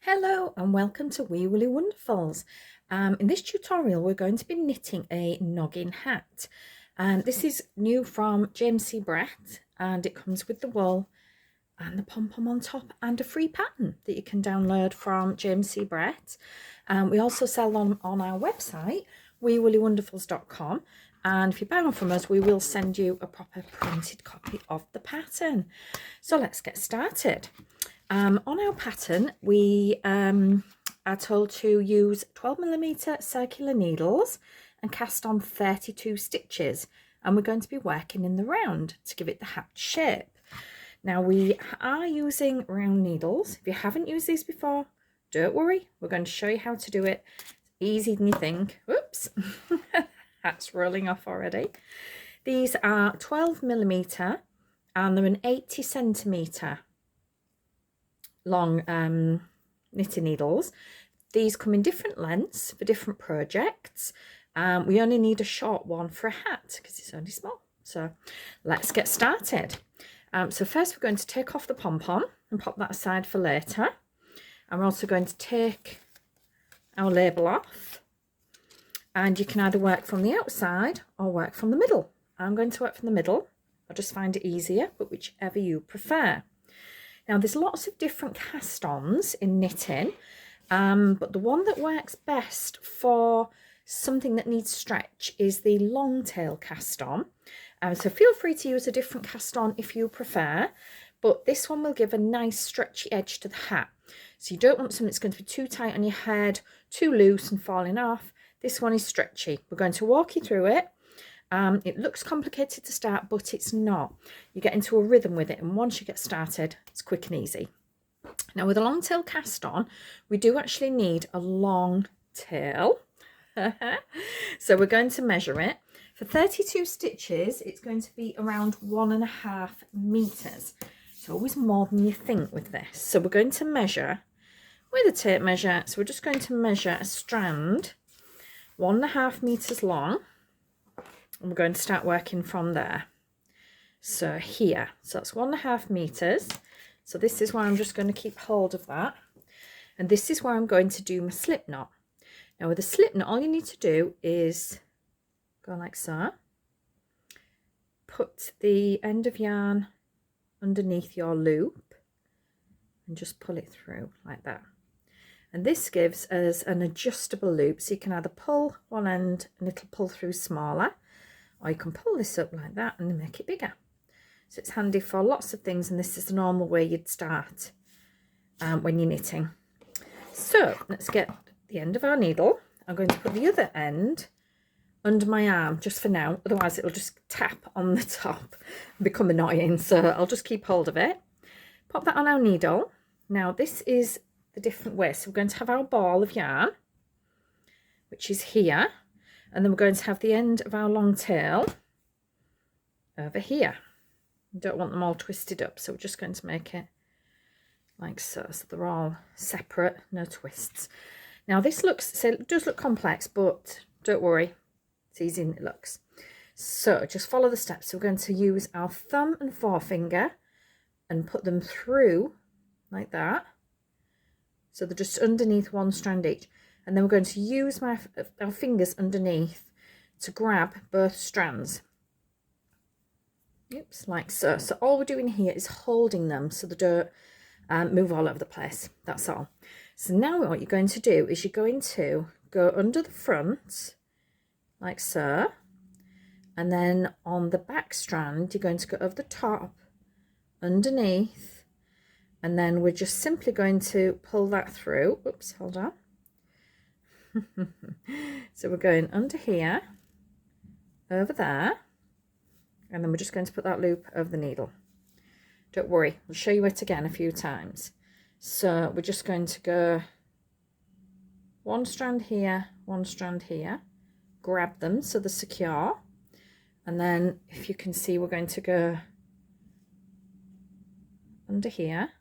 Hello and welcome to Wee Willy Wonderfuls. In this tutorial we're going to be knitting a noggin hat, and this is new from JMC Brett, and it comes with the wool and the pom-pom on top and a free pattern that you can download from JMC Brett. We also sell them on our website weewillywonderfuls.com, and if you buy one from us we will send you a proper printed copy of the pattern. So let's get started. On our pattern we are told to use 12mm circular needles and cast on 32 stitches, and we're going to be working in the round to give it the hat shape. Now we are using round needles. If you haven't used these before, don't worry, we're going to show you how to do it. It's easier than you think. Whoops, hat's rolling off already. These are 12mm and they're an 80cm long knitting needles. These come in different lengths for different projects. We only need a short one for a hat because it's only small. So let's get started. So first we're going to take off the pom-pom and pop that aside for later. I'm also going to take our label off, and you can either work from the outside or work from the middle. I'm going to work from the middle. I just find it easier, but whichever you prefer. Now there's lots of different cast-ons in knitting, but the one that works best for something that needs stretch is the long tail cast-on. So feel free to use a different cast-on if you prefer, but this one will give a nice stretchy edge to the hat. So you don't want something that's going to be too tight on your head, too loose and falling off. This one is stretchy. We're going to walk you through it. It looks complicated to start, but it's not. You get into a rhythm with it, and once you get started, it's quick and easy. Now with a long tail cast on, we do actually need a long tail. So we're going to measure it. For 32 stitches, it's going to be around 1.5 meters. It's always more than you think with this. So we're going to measure with a tape measure. So we're just going to measure a strand 1.5 meters long. And we're going to start working from there. So here, so that's 1.5 meters. So this is where I'm just going to keep hold of that. And this is where I'm going to do my slip knot. Now with a slip knot, all you need to do is go like so. Put the end of yarn underneath your loop and just pull it through like that. And this gives us an adjustable loop, so you can either pull one end and it'll pull through smaller, or you can pull this up like that and make it bigger. So it's handy for lots of things, and this is the normal way you'd start when you're knitting. So let's get the end of our needle. I'm going to put the other end under my arm just for now, otherwise it'll just tap on the top and become annoying. So I'll just keep hold of it. Pop that on our needle. Now this is the different way. So we're going to have our ball of yarn, which is here. And then we're going to have the end of our long tail over here. We don't want them all twisted up, so we're just going to make it like so. So they're all separate, no twists. Now this does look complex, but don't worry, it's easy than it looks. So just follow the steps. So we're going to use our thumb and forefinger and put them through like that. So they're just underneath one strand each. And then we're going to use our fingers underneath to grab both strands. Oops, like so. So all we're doing here is holding them so they don't move all over the place. That's all. So now what you're going to do is you're going to go under the front, like so. And then on the back strand, you're going to go over the top, underneath. And then we're just simply going to pull that through. Oops, hold on. So we're going under here, over there, and then we're just going to put that loop over the needle. Don't worry, I'll show you it again a few times. So we're just going to go one strand here, grab them so they're secure, and then if you can see, we're going to go under here,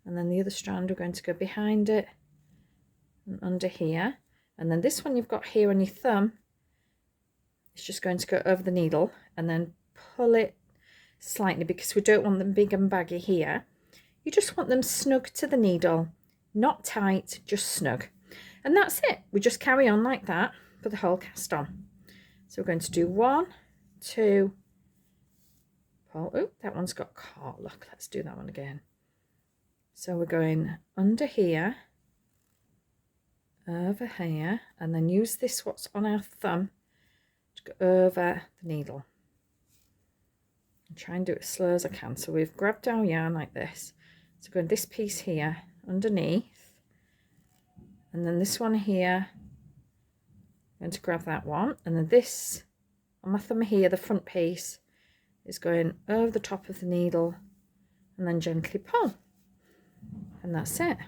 and then the other strand we're going to go behind it and under here, and then this one you've got here on your thumb, it's just going to go over the needle and then pull it slightly, because we don't want them big and baggy here. You just want them snug to the needle, not tight, just snug. And that's it. We just carry on like that for the whole cast on. So we're going to do 1, 2, pull. Oh, that one's got caught. Look, let's do that one again. So we're going under here, over here, and then use this what's on our thumb to go over the needle. And try and do it as slow as I can. So we've grabbed our yarn like this. So going this piece here underneath, and then this one here. I'm going to grab that one, and then this on my thumb here, the front piece, is going over the top of the needle, and then gently pull, and that's it.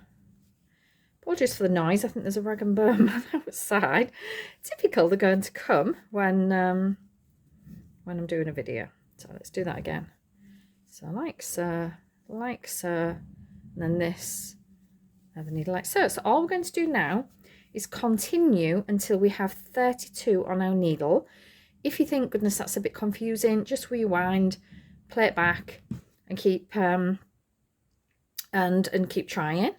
Apologies for the noise. I think there's a rag and bone outside. Typical, they're going to come when I'm doing a video. So let's do that again. So like so, and then this, and the needle like so. So all we're going to do now is continue until we have 32 on our needle. If you think, goodness, that's a bit confusing, just rewind, play it back, and keep and keep trying,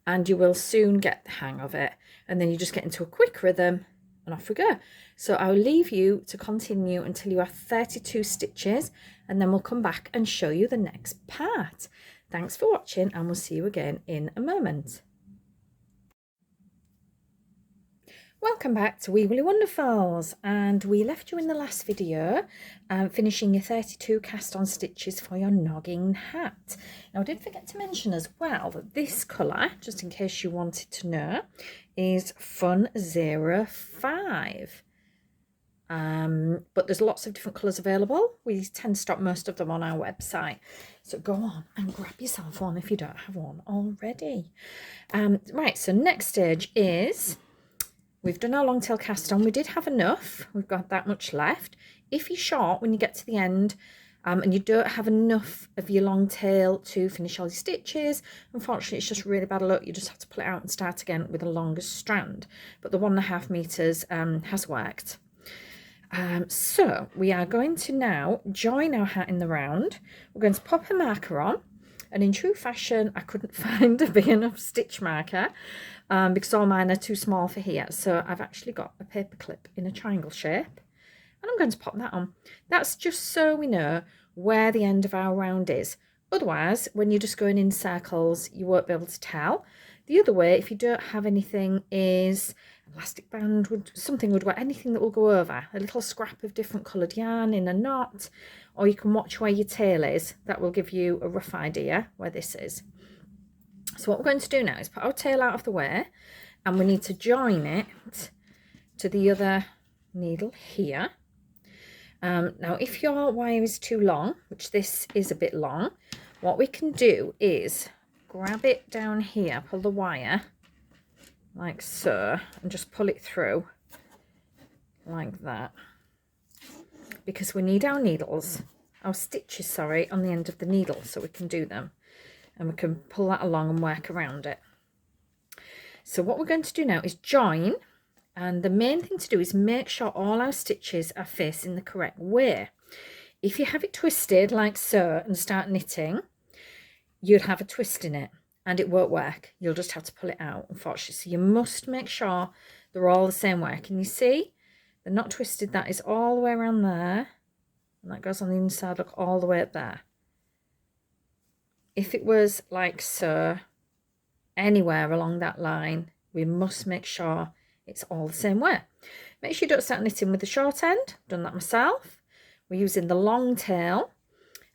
and you will soon get the hang of it. And then you just get into a quick rhythm, and off we go. So I'll leave you to continue until you have 32 stitches, and then we'll come back and show you the next part. Thanks for watching, and we'll see you again in a moment. Welcome back to Wee Willie Wonderfuls, and we left you in the last video finishing your 32 cast on stitches for your noggin hat. Now I did forget to mention as well that this colour, just in case you wanted to know, is Fun05. But there's lots of different colours available. We tend to stock most of them on our website, so go on and grab yourself one if you don't have one already. Right, so next stage is, we've done our long tail cast on. We did have enough. We've got that much left. If you're short when you get to the end and you don't have enough of your long tail to finish all your stitches, unfortunately it's just really bad luck. You just have to pull it out and start again with a longer strand. But the 1.5 meters has worked. So we are going to now join our hat in the round. We're going to pop a marker on. And in true fashion, I couldn't find a big enough stitch marker because all mine are too small for here. So I've actually got a paper clip in a triangle shape, and I'm going to pop that on. That's just so we know where the end of our round is. Otherwise, when you're just going in circles, you won't be able to tell. The other way, if you don't have anything, is elastic band, something would work, anything that will go over, a little scrap of different coloured yarn in a knot, or you can watch where your tail is. That will give you a rough idea where this is. So what we're going to do now is put our tail out of the way, and we need to join it to the other needle here. Now if your wire is too long, which this is a bit long, what we can do is grab it down here, pull the wire like so, and just pull it through like that, because we need our needles, our stitches, sorry, on the end of the needle so we can do them, and we can pull that along and work around it. So what we're going to do now is join, and the main thing to do is make sure all our stitches are facing the correct way. If you have it twisted like so and start knitting, you'll have a twist in it and it won't work. You'll just have to pull it out, unfortunately. So you must make sure they're all the same way. Can you see? They're not twisted. That is all the way around there, and that goes on the inside, look, all the way up there. If it was like so, anywhere along that line, we must make sure it's all the same way. Make sure you don't start knitting with the short end. I've done that myself. We're using the long tail,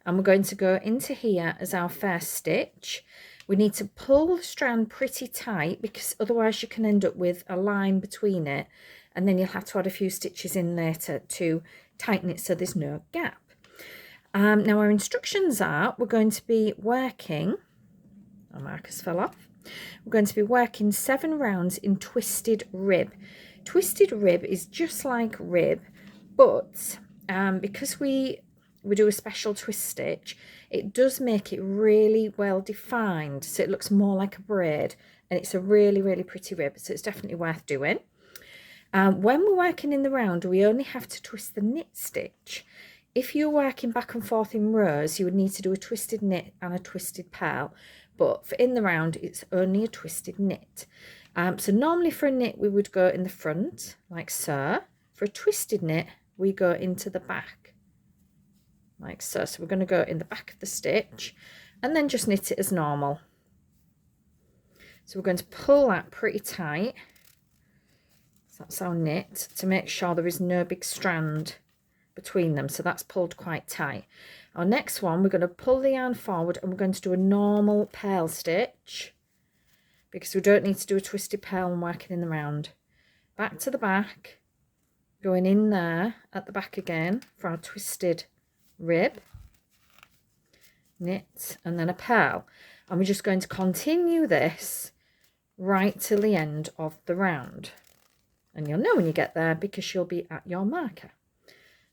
and we're going to go into here as our first stitch. We need to pull the strand pretty tight, because otherwise you can end up with a line between it, and then you'll have to add a few stitches in later to tighten it so there's no gap. Now our instructions are, we're going to be working, our markers fell off, we're going to be working 7 rounds in twisted rib. Twisted rib is just like rib, but because we do a special twist stitch, it does make it really well defined, so it looks more like a braid, and it's a really, really pretty rib, so it's definitely worth doing. When we're working in the round, we only have to twist the knit stitch. if you're working back and forth in rows, you would need to do a twisted knit and a twisted purl, but for in the round it's only a twisted knit. So normally for a knit we would go in the front like so. For a twisted knit we go into the back like so. So we're going to go in the back of the stitch and then just knit it as normal. So we're going to pull that pretty tight. So that's our knit, to make sure there is no big strand between them. So that's pulled quite tight. Our next one, we're going to pull the yarn forward and we're going to do a normal purl stitch, because we don't need to do a twisted purl and working in the round. Back to the back, going in there at the back again for our twisted rib, knit, and then a purl. And we're just going to continue this right till the end of the round. And you'll know when you get there because you'll be at your marker.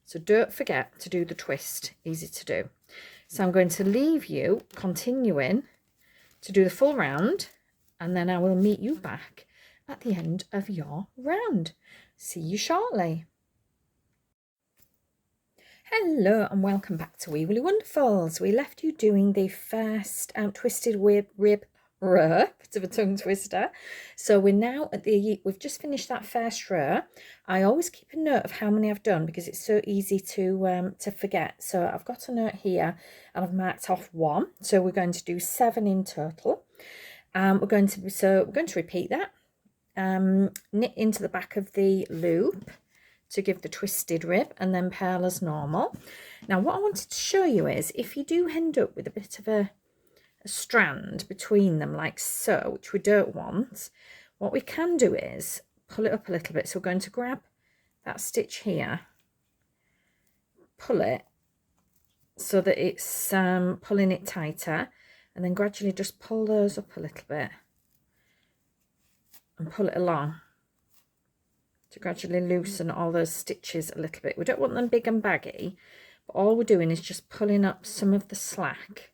So don't forget to do the twist, easy to do. So I'm going to leave you continuing to do the full round, and then I will meet you back at the end of your round. See you shortly. Hello and welcome back to Wee Willie Wonderfuls. We left you doing the first twisted rib row, bit of a tongue twister. So we're now at we've just finished that first row. I always keep a note of how many I've done because it's so easy to forget. So I've got a note here and I've marked off 1. So we're going to do 7 in total. We're going to repeat that. Knit into the back of the loop to give the twisted rib and then purl as normal. Now what I wanted to show you is if you do end up with a bit of a strand between them like so, which we don't want, what we can do is pull it up a little bit. So we're going to grab that stitch here, pull it so that it's pulling it tighter, and then gradually just pull those up a little bit and pull it along to gradually loosen all those stitches a little bit. We don't want them big and baggy, but all we're doing is just pulling up some of the slack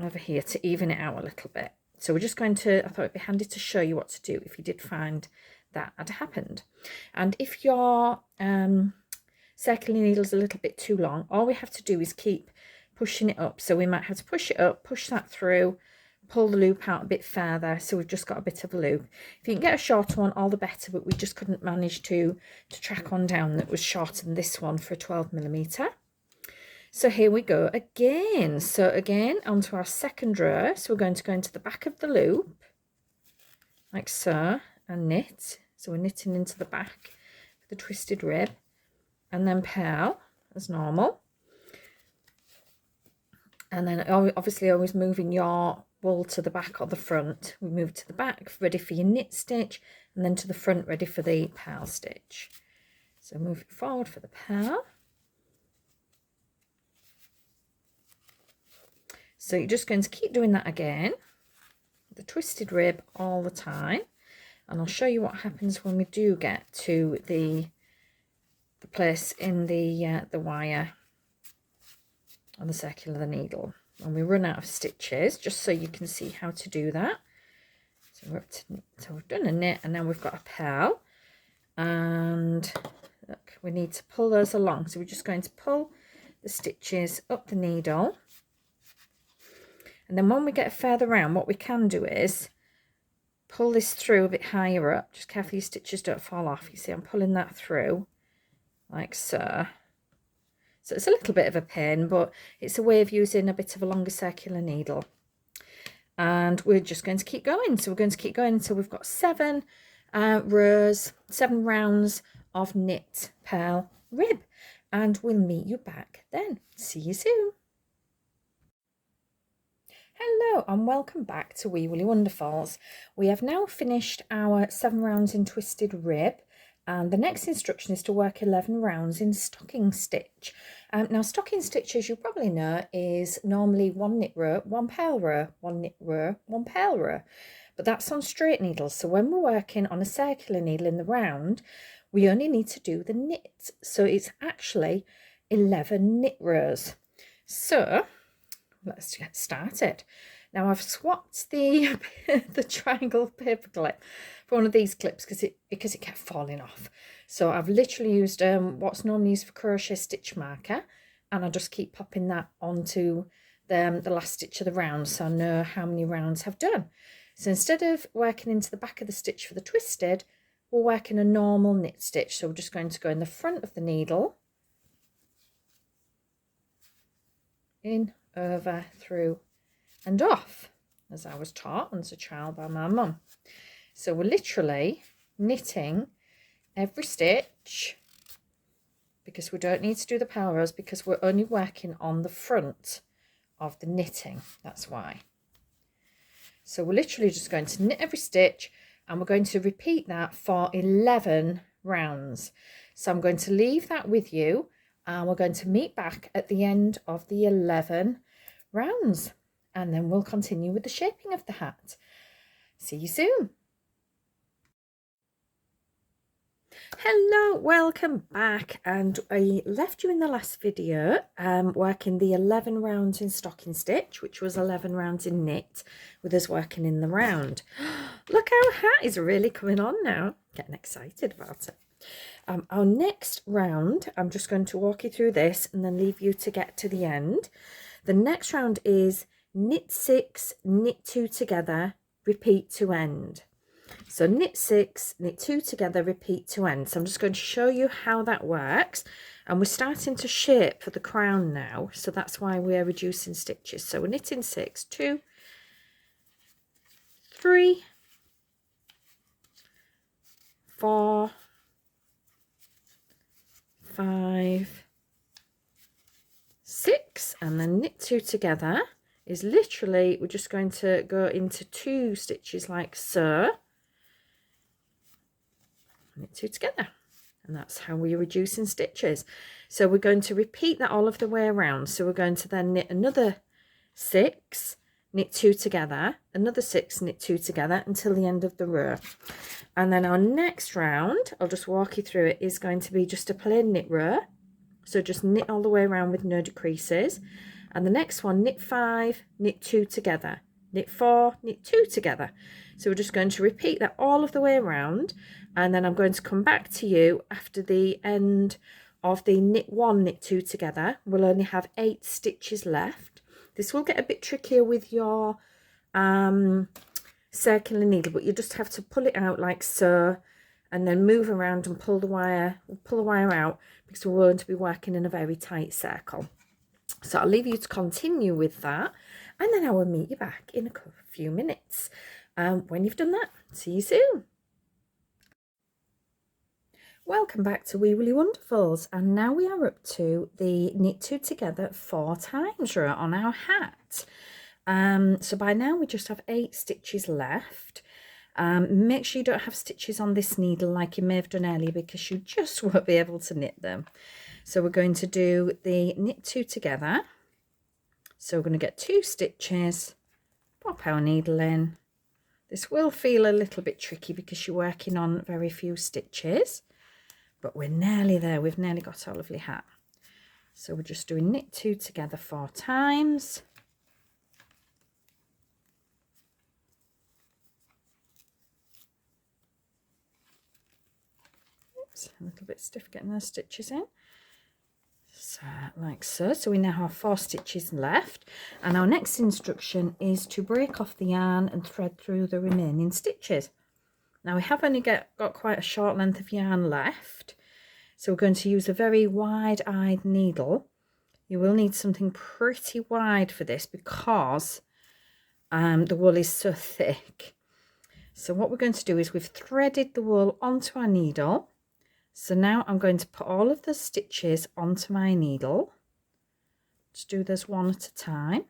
over here to even it out a little bit. So we're just going to, I thought it'd be handy to show you what to do if you did find that had happened. And if your circular needle's a little bit too long, all we have to do is keep pushing it up. So we might have to push it up, push that through, pull the loop out a bit further, so we've just got a bit of a loop. If you can get a shorter one, all the better, but we just couldn't manage to track one down that was shorter than this one for a 12mm. So here we go again. So again, onto our second row. So we're going to go into the back of the loop, like so, and knit. So we're knitting into the back of the twisted rib, and then purl as normal. And then obviously always moving your wool to the back or the front. We move to the back, ready for your knit stitch, and then to the front, ready for the purl stitch. So move it forward for the purl. So you're just going to keep doing that again, the twisted rib all the time, and I'll show you what happens when we do get to the place in the wire on the circular needle, and we run out of stitches, just so you can see how to do that. So we're up to, so we've done a knit, and now we've got a purl, and look, we need to pull those along. So we're just going to pull the stitches up the needle. And then when we get further round, what we can do is pull this through a bit higher up. Just carefully your stitches don't fall off. You see I'm pulling that through like so. So it's a little bit of a pain, but it's a way of using a bit of a longer circular needle. And we're just going to keep going. So we're going to keep going until we've got 7 rows, 7 rounds of knit, purl, rib. And we'll meet you back then. See you soon. Hello and welcome back to Wee Willie Wonderfuls. We have now finished our 7 rounds in twisted rib, and the next instruction is to work 11 rounds in stocking stitch. Now stocking stitch, as you probably know, is normally 1 knit row, 1 purl row, 1 knit row, 1 purl row, but that's on straight needles. So when we're working on a circular needle in the round, we only need to do the knit. So it's actually 11 knit rows. So let's get started. Now I've swapped the the triangle paper clip for one of these clips because it kept falling off. So I've literally used what's normally used for crochet stitch marker, and I just keep popping that onto the last stitch of the round, so I know how many rounds I've done. So instead of working into the back of the stitch for the twisted, we're working a normal knit stitch. So we're just going to go in the front of the needle, in, over, through and off, as I was taught as a child by my mum. So we're literally knitting every stitch, because we don't need to do the power rows because we're only working on the front of the knitting. That's why. So we're literally just going to knit every stitch, and we're going to repeat that for 11 rounds. So I'm going to leave that with you, and we're going to meet back at the end of the 11 rounds, and then we'll continue with the shaping of the hat. See you soon. Hello, welcome back, and I left you in the last video working the 11 rounds in stocking stitch, which was 11 rounds in knit, with us working in the round. Look, our hat is really coming on now, getting excited about it. Our next round, I'm just going to walk you through this and then leave you to get to the end. The next round is knit 6, knit 2 together, repeat to end. So knit 6, knit 2 together, repeat to end. So I'm just going to show you how that works, and we're starting to shape for the crown now, so that's why we're reducing stitches. So we're knitting 6, 2, 3, 4, 5, 6, and then knit 2 together is literally, we're just going to go into 2 stitches like so, knit 2 together, and that's how we're reducing stitches. So we're going to repeat that all of the way around. So we're going to then knit another 6, knit 2 together, another 6, knit 2 together until the end of the row. And then our next round, I'll just walk you through it, is going to be just a plain knit row. So just knit all the way around with no decreases. And the next one, knit 5, knit 2 together, knit 4, knit 2 together. So we're just going to repeat that all of the way around, and then I'm going to come back to you after the end of the knit 1, knit 2 together. We'll only have 8 stitches left. This will get a bit trickier with your circular needle, but you just have to pull it out like so, and then move around and pull the wire out, because we're going to be working in a very tight circle. So I'll leave you to continue with that, and then I will meet you back in a few minutes when you've done that. See you soon. Welcome back to Wee Willy Wonderfuls, and now we are up to the knit 2 together 4 times row on our hat. So by now we just have 8 stitches left. Make sure you don't have stitches on this needle like you may have done earlier, because you just won't be able to knit them. So we're going to do the knit 2 together. So we're going to get 2 stitches, pop our needle in. This will feel a little bit tricky because you're working on very few stitches, but we're nearly there. We've nearly got our lovely hat. So we're just doing knit 2 together 4 times. Oops, a little bit stiff getting those stitches in. So like so. So we now have 4 stitches left, and our next instruction is to break off the yarn and thread through the remaining stitches. Now we have only got quite a short length of yarn left, so we're going to use a very wide-eyed needle. You will need something pretty wide for this because the wool is so thick. So what we're going to do is we've threaded the wool onto our needle. So now I'm going to put all of the stitches onto my needle. Just do this one at a time.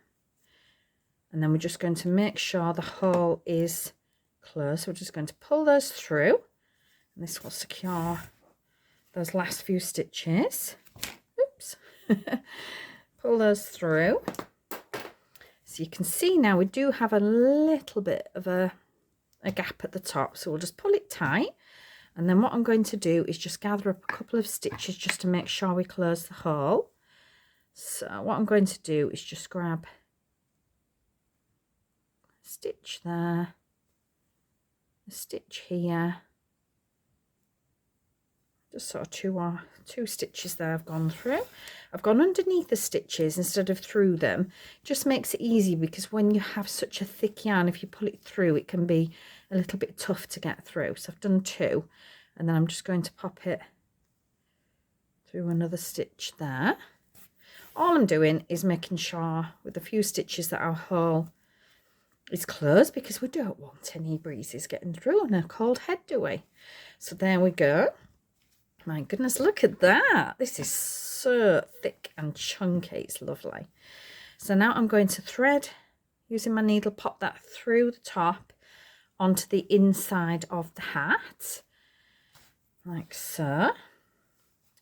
And then we're just going to make sure the hole is closed. So we're just going to pull those through. And this will secure those last few stitches. Oops. Pull those through. So you can see now we do have a little bit of a gap at the top. So we'll just pull it tight. And then what I'm going to do is just gather up a couple of stitches just to make sure we close the hole. So what I'm going to do is just grab a stitch there, a stitch here, just sort of two stitches there I've gone through. I've gone underneath the stitches instead of through them. Just makes it easy, because when you have such a thick yarn, if you pull it through, it can be a little bit tough to get through. So I've done 2, and then I'm just going to pop it through another stitch there. All I'm doing is making sure with a few stitches that our hole is closed, because we don't want any breezes getting through on a cold head, do we? So there we go. My goodness, look at that. This is so thick and chunky. It's lovely. So now I'm going to thread, using my needle, pop that through the top onto the inside of the hat, like so.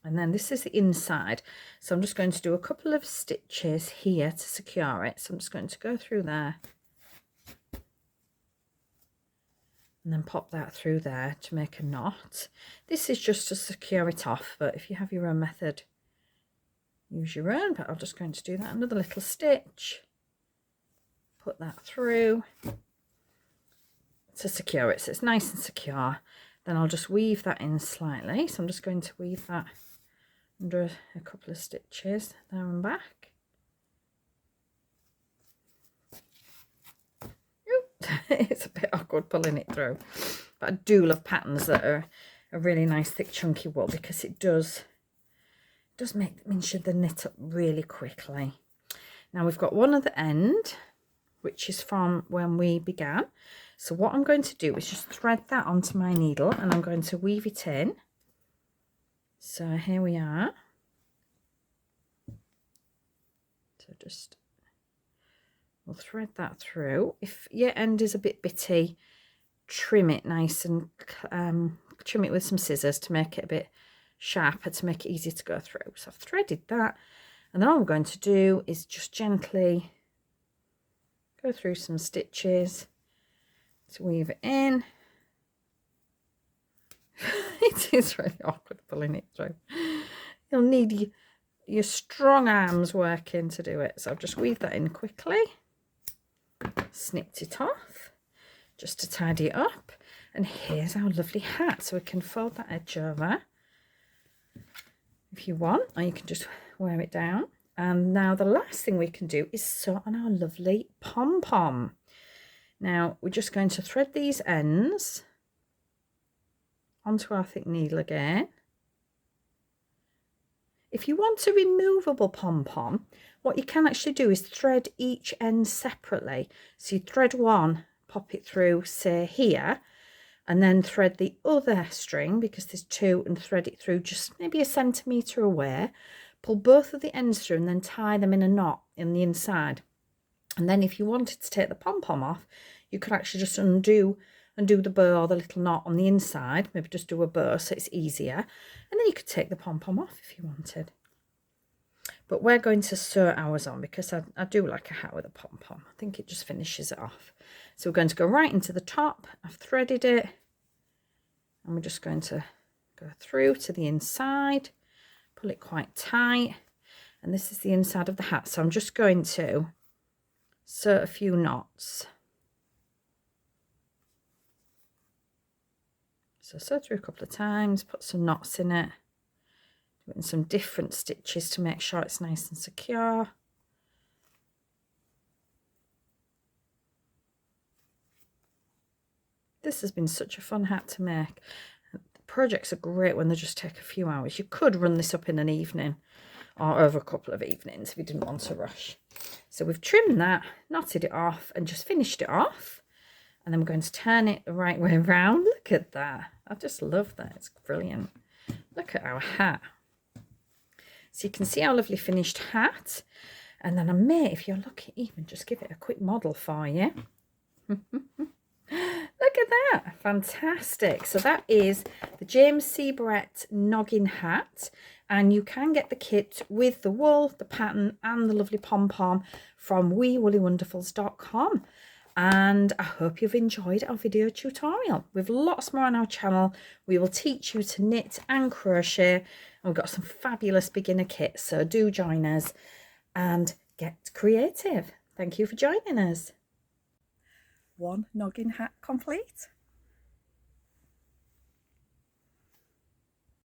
And then this is the inside. So I'm just going to do a couple of stitches here to secure it. So I'm just going to go through there. And then pop that through there to make a knot. This is just to secure it off, but if you have your own method, use your own. But I'm just going to do that, another little stitch, put that through to secure it so it's nice and secure. Then I'll just weave that in slightly. So I'm just going to weave that under a couple of stitches there and back. It's a bit awkward pulling it through, but I do love patterns that are a really nice thick chunky wool, because it does means the knit up really quickly. Now we've got one other end, which is from when we began. So what I'm going to do is just thread that onto my needle, and I'm going to weave it in. So here we are. So just we'll thread that through. If your end is a bit bitty, trim it nice and trim it with some scissors to make it a bit sharper, to make it easier to go through. So I've threaded that, and then all I'm going to do is just gently go through some stitches to weave it in. It is really awkward pulling it through. You'll need your strong arms working to do it. So I've just weaved that in quickly, snipped it off just to tidy it up, and here's our lovely hat. So we can fold that edge over if you want, or you can just wear it down. And now the last thing we can do is sew on our lovely pom-pom. Now we're just going to thread these ends onto our thick needle again. If you want a removable pom-pom, what you can actually do is thread each end separately. So you thread one, pop it through, say here, and then thread the other string, because there's 2, and thread it through just maybe 1 centimetre away. Pull both of the ends through and then tie them in a knot in the inside. And then if you wanted to take the pom-pom off, you could actually just undo the bow or the little knot on the inside, maybe just do a bow so it's easier, and then you could take the pom-pom off if you wanted. But we're going to sew ours on, because I do like a hat with a pom-pom. I think it just finishes it off. So we're going to go right into the top. I've threaded it, and we're just going to go through to the inside, pull it quite tight, and this is the inside of the hat. So I'm just going to sew a few knots. So sew through a couple of times, put some knots in it, do it in some different stitches to make sure it's nice and secure. This has been such a fun hat to make. The projects are great when they just take a few hours. You could run this up in an evening or over a couple of evenings if you didn't want to rush. So we've trimmed that, knotted it off, and just finished it off. And then we're going to turn it the right way around. Look at that. I just love that. It's brilliant. Look at our hat. So you can see our lovely finished hat. And then I may, if you're lucky, even just give it a quick model for you. Look at that. Fantastic. So that is the James C. Barrett Noggin Hat. And you can get the kit with the wool, the pattern, and the lovely pom-pom from wewoolywonderfuls.com. And I hope you've enjoyed our video tutorial. We've lots more on our channel. We will teach you to knit and crochet, and we've got some fabulous beginner kits, so do join us and get creative. Thank you for joining us. One noggin hat complete.